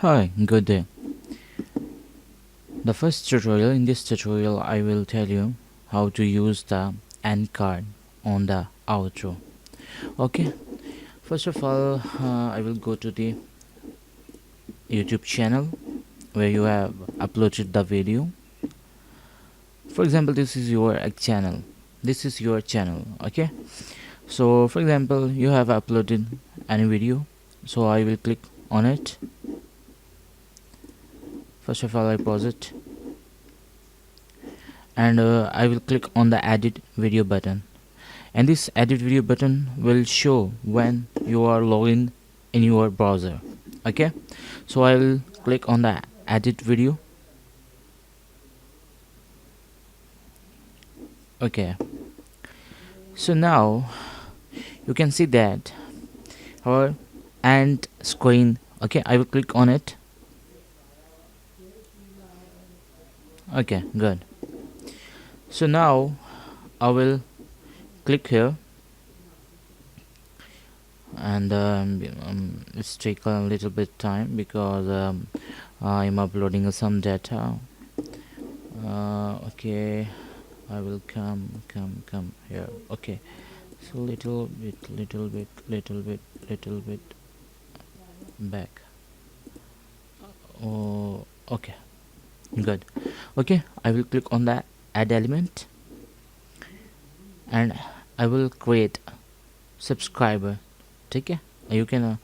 Hi, good day. The first tutorial, in this tutorial I will tell you how to use the end card on the outro. Okay, first of all I will go to the YouTube channel where you have uploaded the video. For example, this is your channel. Okay, so for example you have uploaded any video, so I will click on it. First of all I pause it, and I will click on the edit video button, and this edit video button will show when you are logged in your browser. Okay, so I will click on the edit video. Okay, so now you can see that our end screen. Okay, I will click on it. Okay, good. So now I will click here, and it's take a little bit time because I'm uploading some data. Okay, I will come here. Okay, so little bit back. Oh, okay, good. Okay, I will click on the add element, and I will create subscriber. Okay, you can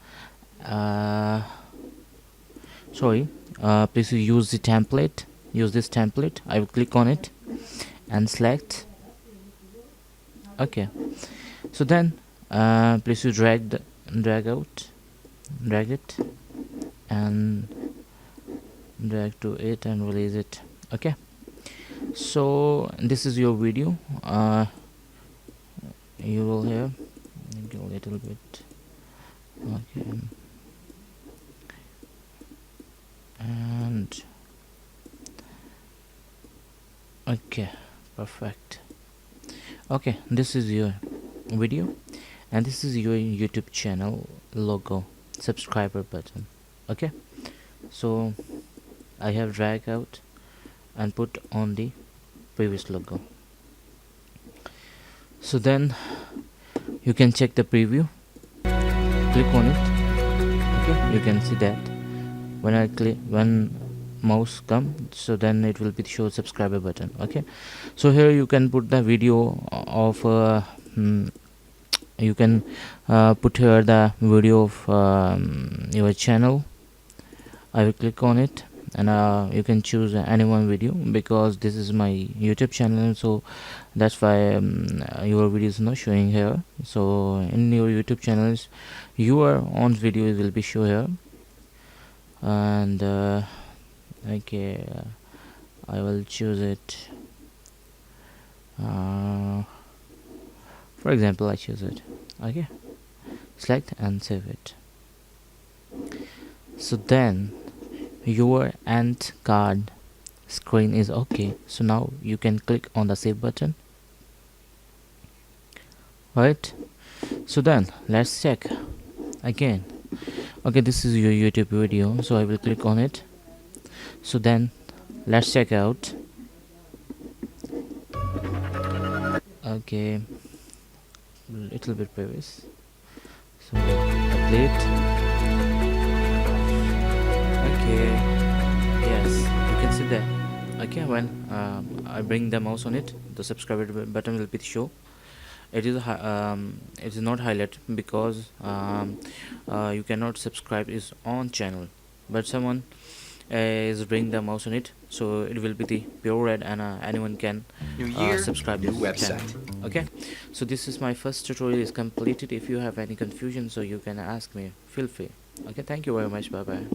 please use the template. Use this template. I will click on it and select. Okay, so then please you drag it and drag to it and release it. Okay, so this is your video. You will hear maybe a little bit. Okay, and okay, perfect. Okay, this is your video, and this is your YouTube channel logo, subscriber button. Okay, so I have dragged out and put on the previous logo. So then you can check the preview. Click on it. Okay, you can see that when mouse come, so then it will be show subscriber button. Okay, so here you can put the video of you can put here the video of your channel. I will click on it, and you can choose any one video because this is my YouTube channel, so that's why your video is not showing here. So in your YouTube channels your own video will be show here, and okay, I will choose it. For example, I choose it. Okay, select and save it. So then your end card screen is okay. So now you can click on the save button. Right, so then let's check again. Okay, this is your YouTube video, so I will click on it. So then let's check out. Okay, little bit previous, so update. Okay, yes, you can see that. Okay, when I bring the mouse on it, the subscribe button will be show. It is not highlight because you cannot subscribe is on channel, but someone is bring the mouse on it, so it will be the pure red, and anyone can subscribe new this website. channel. Okay, so this is my first tutorial is completed. If you have any confusion, so you can ask me, feel free. Okay, thank you very much. Bye bye.